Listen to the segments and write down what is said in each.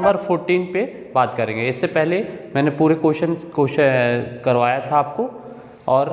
Number 14 पे बात करेंगे। इससे पहले मैंने पूरे क्वेश्चन करवाया था आपको और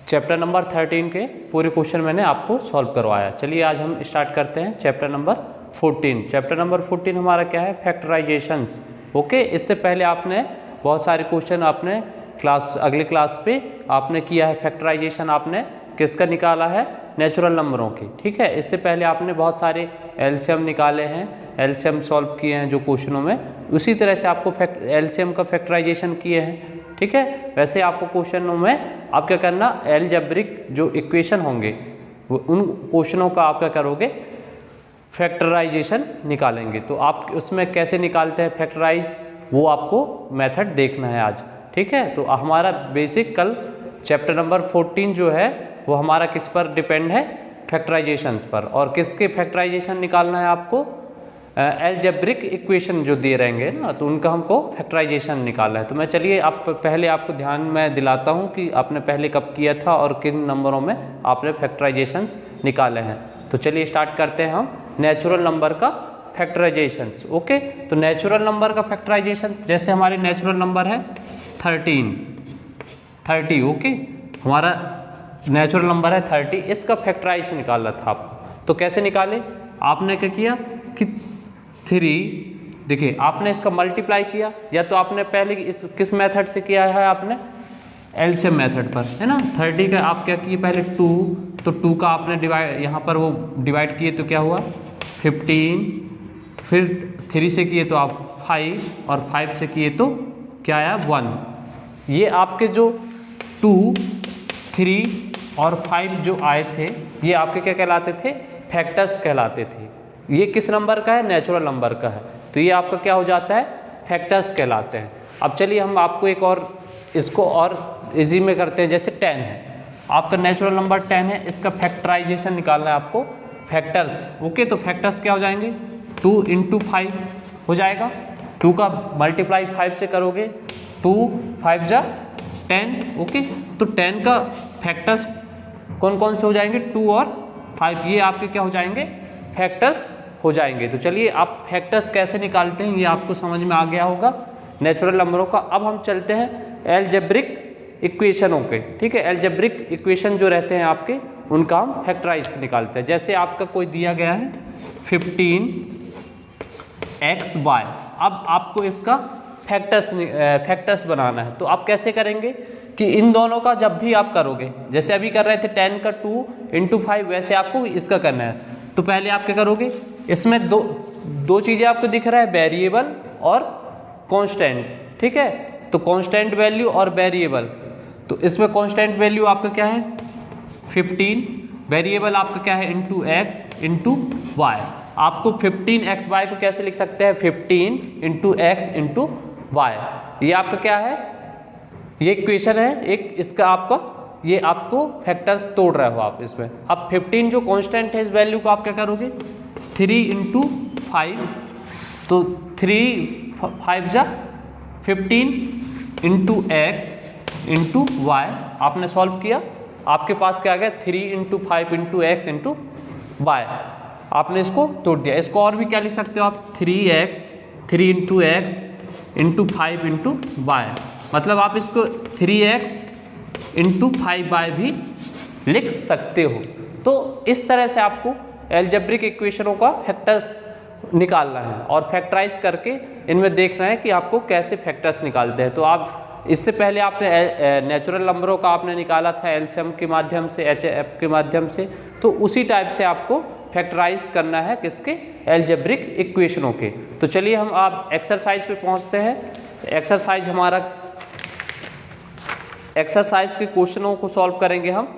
चैप्टर नंबर 13 के पूरे क्वेश्चन मैंने आपको सॉल्व करवाया। चलिए आज हम स्टार्ट करते हैं चैप्टर नंबर 14। चैप्टर नंबर 14 हमारा क्या है, फैक्टराइजेशंस। ओके, इससे पहले आपने बहुत सारे क्वेश्चन आपने अगले क्लास पे आपने किया है। फैक्टराइजेशन आपने किसका निकाला है, नेचुरल नंबरों की, ठीक है। इससे पहले आपने बहुत सारे एलसीएम निकाले हैं, एलसीएम सॉल्व किए हैं जो क्वेश्चनों में, उसी तरह से आपको एलसीएम का फैक्टराइजेशन किए हैं, ठीक है। वैसे आपको क्वेश्चनों में आप क्या करना, अलजेब्रिक जो इक्वेशन होंगे उन क्वेश्चनों का आप क्या करोगे, फैक्टराइजेशन निकालेंगे। तो आप उसमें कैसे निकालते हैं फैक्टराइज, वो आपको मेथड देखना है आज, ठीक है। तो हमारा बेसिक कल चैप्टर नंबर 14 जो है वो हमारा किस पर डिपेंड है, फैक्टराइजेशंस पर। और किसके फैक्टराइजेशन निकालना है आपको, अलजेब्रिक इक्वेशन जो दे रहेंगे ना, तो उनका हमको फैक्टराइजेशन निकालना है। तो मैं चलिए पहले आपको ध्यान में दिलाता हूँ कि आपने पहले कब किया था और किन नंबरों में आपने फैक्टराइजेशंस निकाले हैं। तो चलिए स्टार्ट करते हैं हम नेचुरल नंबर का फैक्टराइजेशंस। ओके, तो नेचुरल नंबर का फैक्टराइजेशंस, जैसे हमारे नेचुरल नंबर है 30। ओके, हमारा नेचुरल नंबर है 30, इसका फैक्टराइज निकालना था आपको। तो कैसे निकाले, आपने क्या किया कि 3, देखिए आपने इसका मल्टीप्लाई किया, या तो आपने पहले किस मेथड से किया है, आपने एलसीएम मेथड पर, है ना। 30 का आप क्या किए, पहले 2, तो 2 का आपने डिवाइड यहाँ पर वो डिवाइड किए तो क्या हुआ 15, फिर 3 से किए तो आप 5, और 5 से किए तो क्या आया 1। ये आपके जो 2, 3 और 5 जो आए थे, ये आपके क्या कहलाते थे, फैक्टर्स कहलाते थे। ये किस नंबर का है, नेचुरल नंबर का है, तो ये आपका क्या हो जाता है, फैक्टर्स कहलाते हैं। अब चलिए हम आपको एक और इसको और इजी में करते हैं। जैसे 10 है, आपका नेचुरल नंबर 10 है, इसका फैक्टराइजेशन निकालना है आपको, फैक्टर्स। ओके, तो फैक्टर्स क्या हो जाएंगे, 2 × 5 हो जाएगा, 2 का मल्टीप्लाई 5 से करोगे, 2 5 जा 10। ओके, तो 10 का फैक्टर्स कौन कौन से हो जाएंगे, 2 और 5, ये आपके क्या हो जाएंगे, फैक्टर्स हो जाएंगे। तो चलिए आप फैक्टर्स कैसे निकालते हैं ये आपको समझ में आ गया होगा नेचुरल नंबरों का। अब हम चलते हैं अलजेब्रिक इक्वेशनों के, ठीक है। अलजेब्रिक इक्वेशन जो रहते हैं आपके, उनका हम फैक्टराइज निकालते हैं। जैसे आपका कोई दिया गया है 15xy, अब आपको इसका फैक्टर्स बनाना है। तो आप कैसे करेंगे कि इन दोनों का जब भी आप करोगे, जैसे अभी कर रहे थे 10 का 2 × 5, वैसे आपको इसका करना है। तो पहले आप क्या करोगे, इसमें दो चीज़ें आपको दिख रहा है, वेरिएबल और कांस्टेंट, ठीक है। तो कांस्टेंट वैल्यू और वेरिएबल, तो इसमें कांस्टेंट वैल्यू आपका क्या है 15, वेरिएबल आपका क्या है x × y। आपको 15xy को कैसे लिख सकते हैं, 15 × x × y। ये आपका क्या है, ये इक्वेशन है एक, इसका आपका ये आपको फैक्टर्स तोड़ रहे हो आप इसमें। अब 15 जो कांस्टेंट है, इस वैल्यू को आप क्या करोगे 3 × 5, तो 3 5 जा 15 × x × y। आपने सॉल्व किया, आपके पास क्या आ गया 3 × 5 × x × y। आपने इसको तोड़ दिया। इसको और भी क्या लिख सकते हो आप, 3 × x × 5 × y, मतलब आप इसको 3x × 5y भी लिख सकते हो। तो इस तरह से आपको अलजेब्रिक इक्वेशनों का फैक्टर्स निकालना है और फैक्टराइज करके इनमें देखना है कि आपको कैसे फैक्टर्स निकालते हैं। तो आप इससे पहले आपने नेचुरल नंबरों का आपने निकाला था एलसीएम के माध्यम से, एचएफ के माध्यम से, तो उसी टाइप से आपको फैक्टराइज करना है किसके, अलजेब्रिक इक्वेशनों के। तो चलिए हम आप एक्सरसाइज पे पहुंचते हैं। एक्सरसाइज हमारा, एक्सरसाइज के क्वेश्चनों को सॉल्व करेंगे हम,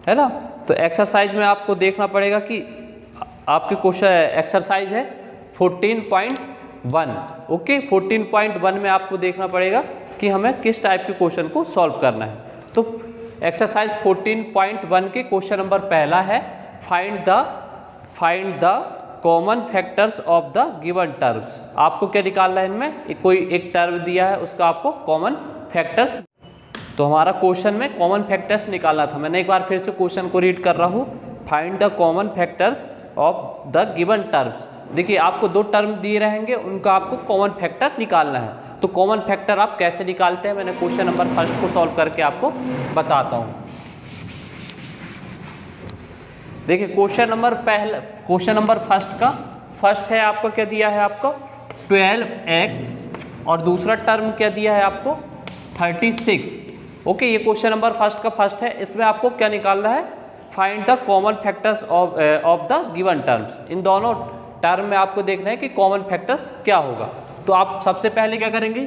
है ना। तो एक्सरसाइज में आपको देखना पड़ेगा कि आपके क्वेश्चन एक्सरसाइज है 14.1। ओके, 14.1 में आपको देखना पड़ेगा कि हमें किस टाइप के क्वेश्चन को सॉल्व करना है। तो एक्सरसाइज 14.1 के क्वेश्चन नंबर पहला है, find the common factors of the given terms. आपको क्या निकालना है, इनमें कोई एक टर्म दिया है, उसका आपको कॉमन फैक्टर्स। तो हमारा क्वेश्चन में कॉमन फैक्टर्स निकालना था। मैंने एक बार फिर से क्वेश्चन को रीड कर रहा हूँ, find the common factors of the given terms. देखिए आपको दो टर्म दिए रहेंगे, उनका आपको कॉमन फैक्टर निकालना है। तो कॉमन फैक्टर आप कैसे निकालते हैं, मैंने क्वेश्चन नंबर फर्स्ट को सॉल्व करके आपको बताता हूँ। देखिए क्वेश्चन नंबर फर्स्ट है आपको क्या दिया है, आपको 12x और दूसरा टर्म क्या दिया है आपको 36। ओके, ये क्वेश्चन नंबर फर्स्ट है। इसमें आपको क्या निकालना है, find the common factors of the given terms. इन दोनों टर्म में आपको देखना है कि कॉमन फैक्टर्स क्या होगा। तो आप सबसे पहले क्या करेंगे,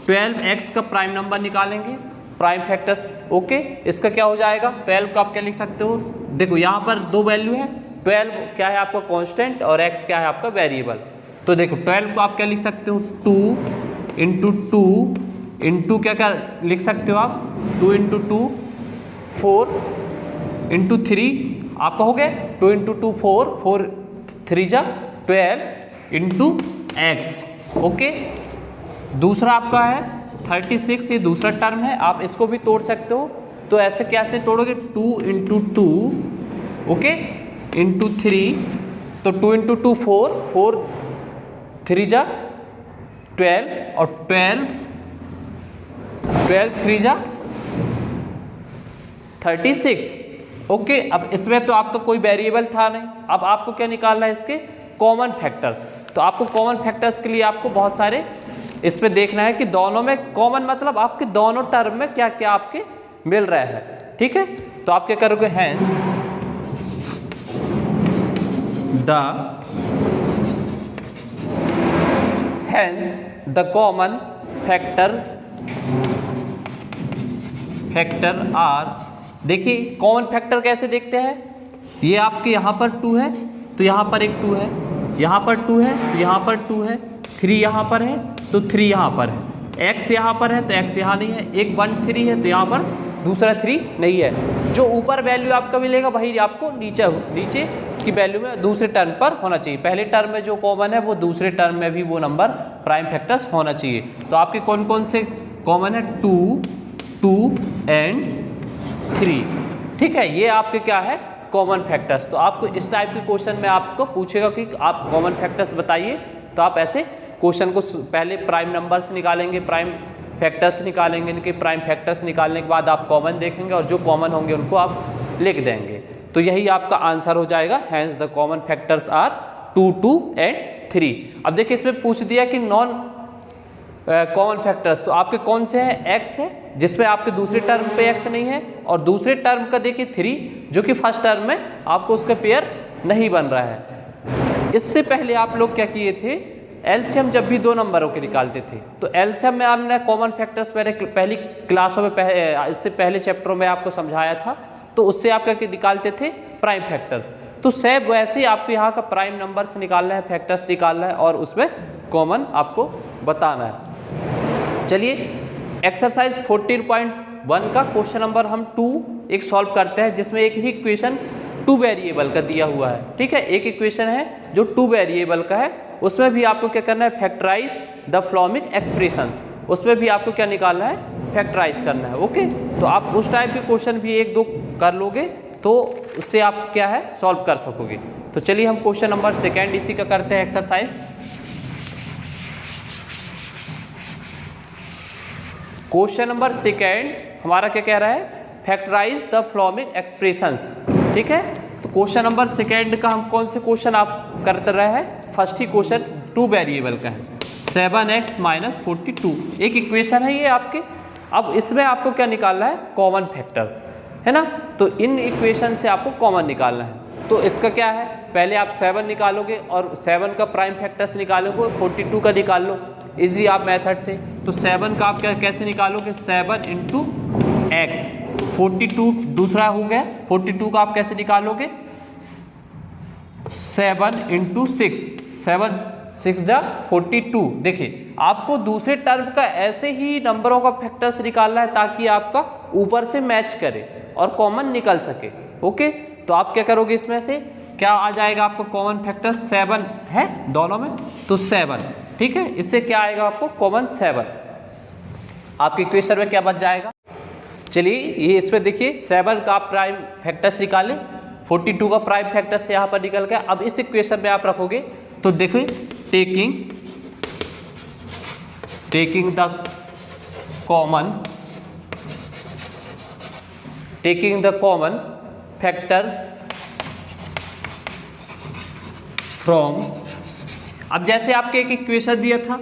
12x का प्राइम नंबर निकालेंगे, प्राइम फैक्टर्स। ओके, इसका क्या हो जाएगा, 12 को आप क्या लिख सकते हो, देखो यहाँ पर दो वैल्यू है, 12 क्या है आपका कांस्टेंट और x क्या है आपका वेरिएबल। तो देखो 12 को आप क्या लिख सकते हो, 2 इंटू क्या लिख सकते हो आप, 2 इंटू 2 4 इंटू 3 आपका हो गया 2 इंटू 2 4 3 जा 12 इंटू एक्स। ओके, दूसरा आपका है 36, ये दूसरा टर्म है, आप इसको भी तोड़ सकते हो। तो ऐसे कैसे तोड़ोगे, 2 इंटू 2 ओके इंटू 3, तो 2 इंटू 2 4 3 जा 12 और 12 3 जा 36। ओके, अब इसमें तो आपका कोई वेरिएबल था नहीं, अब आपको क्या निकालना है, इसके कॉमन फैक्टर्स। तो आपको कॉमन फैक्टर्स के लिए आपको बहुत सारे इसमें देखना है कि दोनों में कॉमन मतलब आपके दोनों टर्म में क्या क्या आपके मिल रहा है। ठीक है, तो आप क्या करोगे, hence the common factor are. देखिए कॉमन फैक्टर कैसे देखते हैं, ये आपके यहाँ पर 2 है तो यहाँ पर एक 2 है, यहाँ पर 2 है तो यहाँ पर 2 है, 3 यहाँ पर है तो 3 यहाँ पर है, x यहाँ पर है तो x यहाँ नहीं है, एक 1 3 है तो यहाँ पर दूसरा 3 नहीं है। जो ऊपर वैल्यू आपका मिलेगा वही आपको नीचे की वैल्यू में दूसरे टर्म पर होना चाहिए। पहले टर्म में जो कॉमन है वो दूसरे टर्म में भी वो नंबर प्राइम फैक्टर्स होना चाहिए। तो आपके कौन कौन से कॉमन है, 2 एंड 3। ठीक है, ये आपके क्या है कॉमन फैक्टर्स। तो आपको इस टाइप के क्वेश्चन में आपको पूछेगा कि आप कॉमन फैक्टर्स बताइए, तो आप ऐसे क्वेश्चन को पहले प्राइम नंबर्स निकालेंगे, प्राइम फैक्टर्स निकालेंगे, इनके प्राइम फैक्टर्स निकालने के बाद आप कॉमन देखेंगे और जो कॉमन होंगे उनको आप लिख देंगे। तो यही आपका आंसर हो जाएगा, hence the common factors are 2 and 3। अब देखिए इसमें पूछ दिया कि नॉन कॉमन फैक्टर्स, तो आपके कौन से हैं, x है जिसमें आपके दूसरे टर्म पे x नहीं है, और दूसरे टर्म का देखिए 3 जो कि फर्स्ट टर्म में आपको उसका पेयर नहीं बन रहा है। इससे पहले आप लोग क्या किए थे, एलसीएम जब भी दो नंबरों के निकालते थे तो एलसीएम में हमने कॉमन फैक्टर्स मैंने पहली क्लासों में इससे पहले चैप्टरों में आपको समझाया था, तो उससे आप क्या निकालते थे प्राइम फैक्टर्स। तो सेम वैसे ही आपको यहाँ का प्राइम नंबर्स निकालना है, फैक्टर्स निकालना है और उसमें कॉमन आपको बताना है। चलिए एक्सरसाइज 14.1 का क्वेश्चन नंबर हम 2 एक सॉल्व करते हैं, जिसमें एक ही इक्वेशन 2 वेरिएबल का दिया हुआ है। ठीक है, एक इक्वेशन है जो 2 वेरिएबल का है, उसमें भी आपको क्या करना है, फैक्टराइज द फॉलोइंग एक्सप्रेशंस, उसमें भी आपको क्या निकालना है, फैक्टराइज करना है। ओके, तो आप उस टाइप के क्वेश्चन भी 1-2 कर लोगे तो उससे आप क्या है सॉल्व कर सकोगे। तो चलिए हम क्वेश्चन नंबर 2 इसी का करते हैं एक्सरसाइज। क्वेश्चन नंबर 2 हमारा क्या कह रहा है, फैक्टराइज द फॉलोइंग एक्सप्रेशंस। ठीक है, तो क्वेश्चन नंबर 2 का हम कौन से क्वेश्चन आप करते रहे हैं, फर्स्ट ही क्वेश्चन 2 वेरिएबल का है, 7x - 42 एक इक्वेशन है ये आपके। अब इसमें आपको क्या निकालना है, कॉमन फैक्टर्स है ना, तो इन इक्वेशन से आपको कॉमन निकालना है। तो इसका क्या है, पहले आप 7 निकालोगे और 7 का प्राइम फैक्टर्स निकालोगे, 42 का निकाल लो इजी आप मेथड से। तो 7 का आप क्या कैसे निकालोगे, 7 × x, 42 दूसरा हो गया, 42 का आप कैसे निकालोगे, 7 × 6, 7 6 जा 42। देखिए आपको दूसरे टर्म का ऐसे ही नंबरों का फैक्टर्स निकालना है ताकि आपका ऊपर से मैच करे और कॉमन निकल सके। ओके, तो आप क्या करोगे, इसमें से क्या आ जाएगा आपको कॉमन फैक्टर, 7 है दोनों में तो 7। ठीक है, इससे क्या आएगा आपको कॉमन 7, आपके इक्वेशन में क्या बच जाएगा। चलिए ये इसमें देखिए 7 का आप प्राइम फैक्टर्स निकालें 42 का प्राइम फैक्टर से यहाँ पर निकल गया। अब इस इक्वेशन में आप रखोगे तो देखो taking the common factors from, अब जैसे आपके एक इक्वेशन दिया था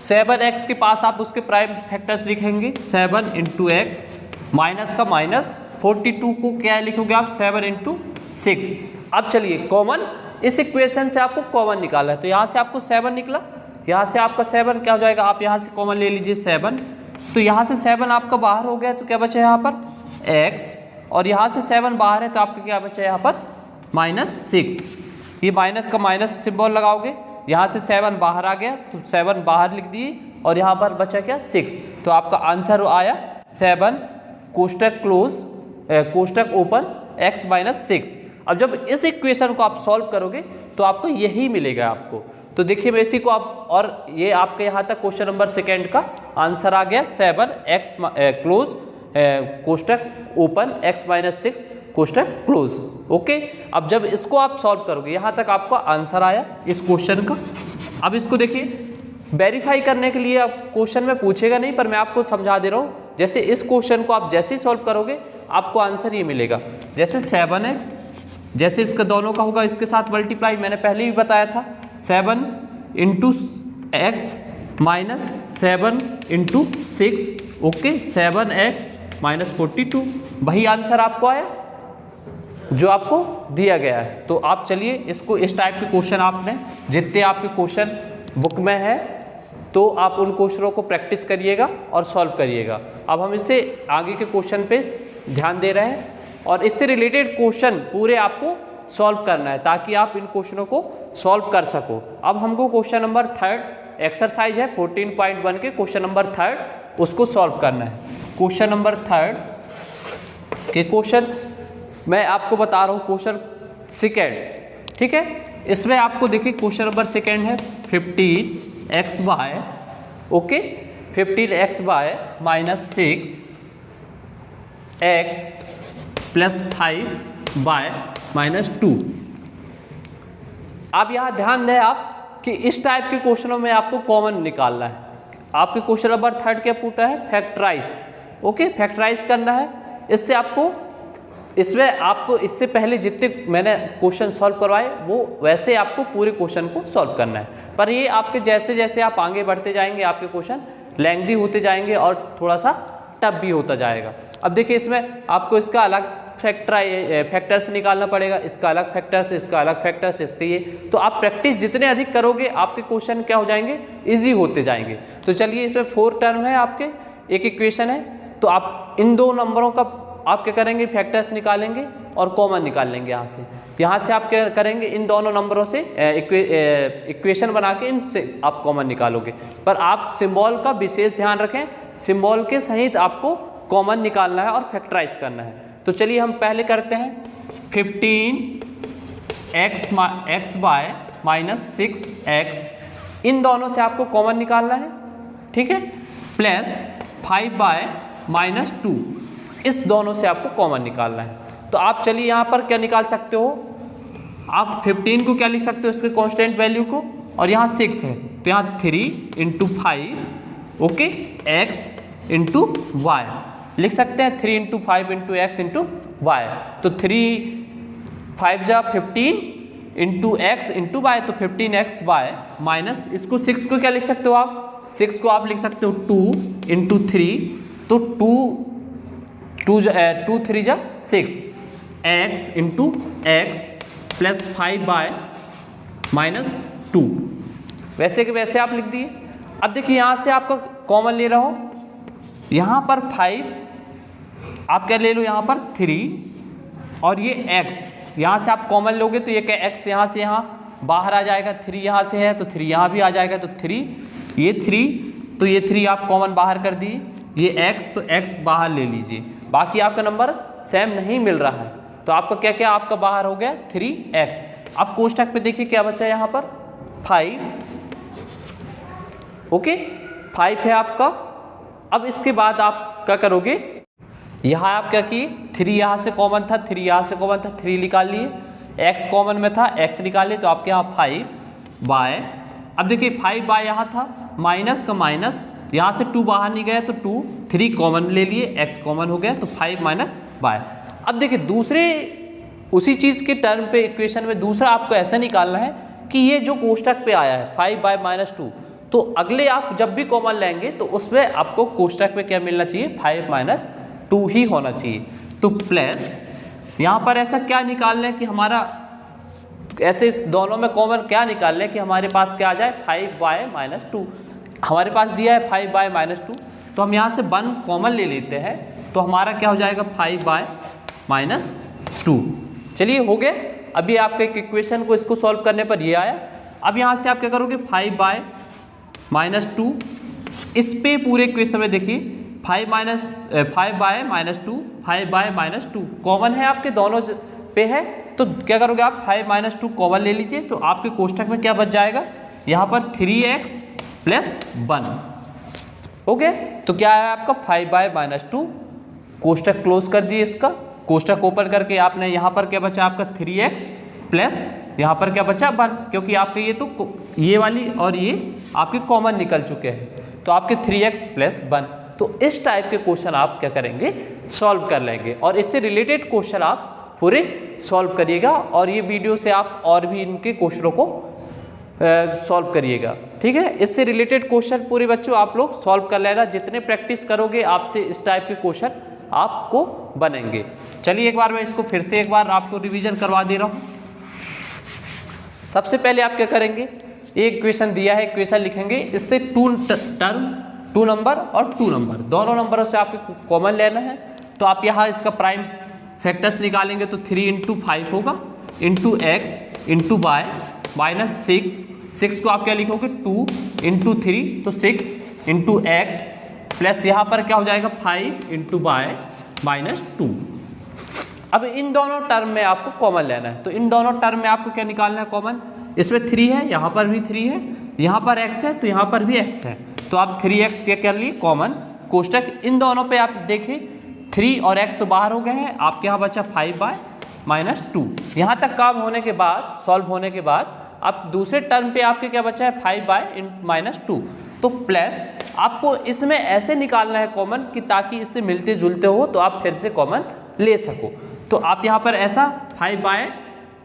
7x के पास आप उसके प्राइम फैक्टर्स लिखेंगे 7 × x माइनस का माइनस 42 को क्या लिखोगे आप 7 × 6। अब चलिए कॉमन, इस इक्वेशन से आपको कॉमन निकालना है तो यहाँ से आपको 7 निकला, यहाँ से आपका 7 क्या हो जाएगा, आप यहाँ से कॉमन ले लीजिए 7, तो यहाँ से 7 आपका बाहर हो गया तो क्या बचा यहाँ पर x, और यहाँ से 7 बाहर है तो आपका क्या बचा यहाँ पर -6। ये माइनस का माइनस सिंबल लगाओगे, यहाँ से 7 बाहर आ गया तो 7 बाहर लिख दिए और यहाँ पर बचा क्या 6, तो आपका आंसर आया 7 कोष्टक क्लोज कोष्टक ओपन x - 6। अब जब इस इक्वेशन को आप सॉल्व करोगे तो आपको यही मिलेगा आपको। तो देखिए मैं इसी को आप, और ये आपके यहाँ तक क्वेश्चन नंबर 2 का आंसर आ गया 7x क्लोज कोष्टक ओपन x - 6 कोष्टक क्लोज। ओके, अब जब इसको आप सॉल्व करोगे यहाँ तक आपका आंसर आया इस क्वेश्चन का। अब इसको देखिए वेरीफाई करने के लिए अब क्वेश्चन में पूछेगा नहीं, पर मैं आपको समझा दे रहा हूँ। जैसे इस क्वेश्चन को आप जैसे ही सॉल्व करोगे आपको आंसर ये मिलेगा, जैसे 7x, जैसे इसका दोनों का होगा इसके साथ मल्टीप्लाई, मैंने पहले भी बताया था 7 × x - 7 × 6, ओके 7x - 42, वही आंसर आपको आया जो आपको दिया गया है। तो आप चलिए इसको, इस टाइप के क्वेश्चन आपने जितने आपके क्वेश्चन बुक में है तो आप उन क्वेश्चनों को प्रैक्टिस करिएगा और सॉल्व करिएगा। अब हम इससे आगे के क्वेश्चन पे ध्यान दे रहे हैं और इससे रिलेटेड क्वेश्चन पूरे आपको सॉल्व करना है ताकि आप इन क्वेश्चनों को सॉल्व कर सको। अब हमको क्वेश्चन नंबर 3 एक्सरसाइज है 14.1 के क्वेश्चन नंबर 3 उसको सॉल्व करना है। क्वेश्चन नंबर 3 के क्वेश्चन मैं आपको बता रहा हूँ, क्वेश्चन 2, ठीक है। इसमें आपको देखिए क्वेश्चन नंबर 2 है 15xy, okay 15xy - 6x + 5y - 2। अब यहाँ ध्यान दें आप कि इस टाइप के क्वेश्चनों में आपको कॉमन निकालना है। आपके क्वेश्चन नंबर 3 क्या पूछा है, फैक्टराइज, ओके फैक्टराइज करना है। इससे आपको, इसमें आपको इससे पहले जितने मैंने क्वेश्चन सॉल्व करवाए वो वैसे आपको पूरे क्वेश्चन को सॉल्व करना है, पर ये आपके जैसे जैसे आप आगे बढ़ते जाएंगे आपके क्वेश्चन लेंथी होते जाएंगे और थोड़ा सा टफ भी होता जाएगा। अब देखिए इसमें आपको इसका अलग फैक्टर्स निकालना पड़ेगा, इसका अलग फैक्टर्स, इसका अलग फैक्टर्स, इसके ये, तो आप प्रैक्टिस जितने अधिक करोगे आपके क्वेश्चन क्या हो जाएंगे, ईजी होते जाएंगे। तो चलिए इसमें 4 टर्म है आपके, एक इक्वेशन है, तो आप इन 2 नंबरों का आप क्या करेंगे, फैक्टर्स निकालेंगे और कॉमन निकाल लेंगे। यहाँ से आप क्या करेंगे, इन दोनों नंबरों से इक्वेशन बना के इनसे आप कॉमन निकालोगे। पर आप सिंबल का विशेष ध्यान रखें, सिंबल के सहित आपको कॉमन निकालना है और फैक्टराइज करना है। तो चलिए हम पहले करते हैं 15xy - 6x, इन दोनों से आपको कॉमन निकालना है, ठीक है, प्लस 5y - 2, इस दोनों से आपको कॉमन निकालना है। तो आप चलिए यहाँ पर क्या निकाल सकते हो, आप 15 को क्या लिख सकते हो, इसके कांस्टेंट वैल्यू को, और यहाँ 6 है तो यहाँ 3 × 5, ओके x × y लिख सकते हैं, 3 × 5 × x × y, तो 3 5 जा 15 × x × y, तो 15xy माइनस इसको 6 को क्या लिख सकते हो आप, 6 को आप लिख सकते हो 2 × 3, तो 2 3 जा 6 x × x + 5y - 2, वैसे के वैसे आप लिख दिए। अब देखिए यहाँ से आपका कॉमन ले रहा हो, यहाँ पर 5 आप क्या ले लो, यहाँ पर 3 और ये x, यहाँ से आप कॉमन लोगे तो ये क्या x यहाँ से यहाँ बाहर आ जाएगा, 3 यहाँ से है तो 3 यहाँ भी आ जाएगा, तो 3 ये 3, तो ये 3 आप कॉमन बाहर कर दिए, ये x तो x बाहर ले लीजिए। बाकी आपका नंबर सेम नहीं मिल रहा है तो आपका क्या क्या आपका बाहर हो गया 3x। अब कोष्टक पे देखिए क्या बचा यहाँ पर 5, ओके 5 है आपका। अब इसके बाद आप क्या करोगे, यहाँ आप क्या किए 3 यहाँ से कॉमन था, 3 यहाँ से कॉमन था, 3 निकाल लिए, x कॉमन में था, x निकालिए तो आपके यहाँ 5 बाय, अब देखिए 5 बाय यहाँ था, माइनस का माइनस, यहाँ से 2 बाहर नहीं गया तो 2, 3 कॉमन ले लिए, x कॉमन हो गया तो 5 माइनस बाय। अब देखिए दूसरे उसी चीज़ के टर्म पे इक्वेशन में दूसरा आपको ऐसा निकालना है कि ये जो कोष्टक पे आया है 5 बाय माइनस 2, तो अगले आप जब भी कॉमन लेंगे तो उसमें आपको कोष्टक में क्या मिलना चाहिए, 5 माइनस 2 ही होना चाहिए। तो प्लस यहाँ पर ऐसा क्या निकालना है कि हमारा ऐसे इस दोनों में कॉमन क्या निकालना है कि हमारे पास क्या आ जाए, 5 बाय माइनस 2। हमारे पास दिया है 5 बाय माइनस 2, तो हम यहाँ से 1 कॉमन ले लेते हैं तो हमारा क्या हो जाएगा, 5 बाय माइनस 2। चलिए हो गए। अभी आपके एक इक्वेशन को इसको सॉल्व करने पर ये आया। अब यहाँ से आप क्या करोगे, 5 बाय माइनस 2, इस पे पूरे इक्वेशन में देखिए 5 by minus 2, 5 by minus 2 common है आपके दोनों पे है, तो क्या करोगे आप 5 माइनस 2 कॉमन ले लीजिए, तो आपके कोष्टक में क्या बच जाएगा, यहाँ पर 3x प्लस 1। ओके, तो क्या है आपका 5 बाय माइनस 2, कोष्टक क्लोज कर दिए, इसका कोष्टक ओपन करके आपने यहाँ पर क्या बचा आपका 3x प्लस यहाँ पर क्या बचा 1, क्योंकि आपके ये तो ये वाली और ये आपके कॉमन निकल चुके हैं, तो आपके 3x प्लस 1। तो इस टाइप के क्वेश्चन आप क्या करेंगे, सॉल्व कर लेंगे, और इससे रिलेटेड क्वेश्चन आप पूरे सॉल्व करिएगा, और ये वीडियो से आप और भी इनके क्वेश्चनों को सॉल्व करिएगा, ठीक है। इससे रिलेटेड क्वेश्चन पूरे बच्चों आप लोग सॉल्व कर लेना, जितने प्रैक्टिस करोगे आपसे इस टाइप के क्वेश्चन आपको बनेंगे। चलिए एक बार मैं इसको फिर से एक बार आपको रिवीजन करवा दे रहा हूँ। सबसे पहले आप क्या करेंगे, एक इक्वेशन दिया है, इक्वेशन लिखेंगे, इससे 2 नंबर और 2 नंबर दोनों नंबरों से आपको कॉमन लेना है, तो आप यहाँ इसका प्राइम फैक्टर्स निकालेंगे तो 3 × 5 होगा, into x into y minus 6 को आप क्या लिखोगे 2 × 3 तो 6 इंटू एक्स प्लस यहाँ पर क्या हो जाएगा 5 × वाई माइनस 2। अब इन दोनों टर्म में आपको कॉमन लेना है, तो इन दोनों टर्म में आपको क्या निकालना है कॉमन, इसमें 3 है, यहाँ पर भी 3 है, यहाँ पर x है तो यहाँ पर भी x है, तो आप 3x क्या कर लिए कॉमन, कोष्टक इन दोनों पे आप देखिए 3 और x तो बाहर हो गए हैं, आपके यहाँ बचा 5 बाय माइनस 2। यहाँ तक काम होने के बाद, सॉल्व होने के बाद अब दूसरे टर्म पे आपके क्या बचा है 5 बाय माइनस 2, तो प्लस आपको इसमें ऐसे निकालना है कॉमन कि ताकि इससे मिलते जुलते हो तो आप फिर से कॉमन ले सको। तो आप यहाँ पर ऐसा 5 बाय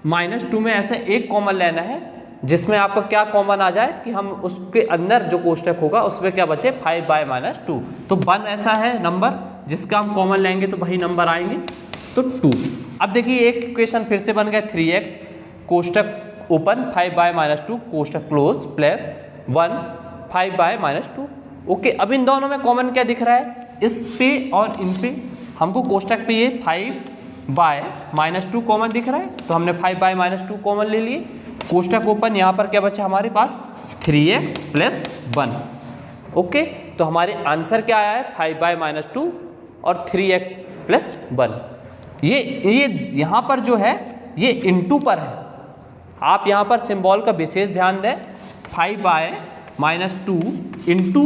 माइनस 2 में ऐसा एक कॉमन लेना है जिसमें आपको क्या कॉमन आ जाए कि हम उसके अंदर जो कोष्टक होगा उसमें क्या बचे 5 बाय माइनस 2, तो 1 ऐसा है नंबर जिसका हम कॉमन लेंगे तो वही नंबर आएंगे, तो 2। अब देखिए एक इक्वेशन फिर से बन गया 3x कोष्टक ओपन 5 बाय माइनस 2 कोष्टक close plus 1 5 by minus 2। Okay, अब इन दोनों में कॉमन क्या दिख रहा है, इस पे और इन पे हमको कोष्टक पे ये 5 बाय माइनस 2 कॉमन दिख रहा है, तो हमने 5 बाय माइनस 2 कॉमन ले लिए, कोष्टक ओपन, यहाँ पर क्या बचा हमारे पास 3x प्लस 1। ओके, तो हमारे आंसर क्या आया है 5 बाय माइनस 2 और 3x प्लस 1। ये यहाँ पर जो है ये इंटू पर है, आप यहाँ पर सिंबल का विशेष ध्यान दें, 5 by minus 2 into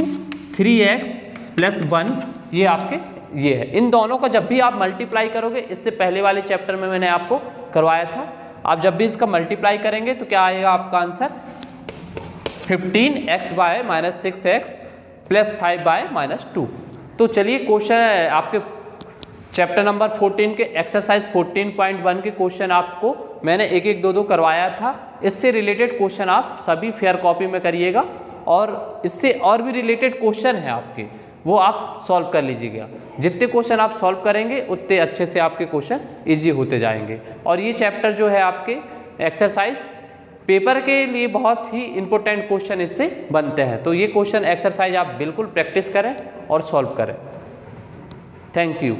3x plus 1, ये आपके ये है। इन दोनों का जब भी आप मल्टीप्लाई करोगे, इससे पहले वाले चैप्टर में मैंने आपको करवाया था, आप जब भी इसका मल्टीप्लाई करेंगे तो क्या आएगा आपका answer 15x bye minus 6x plus 5 by minus 2। तो चलिए क्वेश्चन आपके चैप्टर नंबर 14 के एक्सरसाइज 14.1 के क्वेश्चन आपको मैंने एक एक दो करवाया था, इससे रिलेटेड क्वेश्चन आप सभी फेयर कॉपी में करिएगा, और इससे और भी रिलेटेड क्वेश्चन है आपके वो आप सॉल्व कर लीजिएगा। जितने क्वेश्चन आप सॉल्व करेंगे उतने अच्छे से आपके क्वेश्चन इजी होते जाएंगे, और ये चैप्टर जो है आपके एक्सरसाइज पेपर के लिए बहुत ही इंपॉर्टेंट क्वेश्चन इससे बनते हैं, तो ये क्वेश्चन एक्सरसाइज आप बिल्कुल प्रैक्टिस करें और सॉल्व करें। Thank you.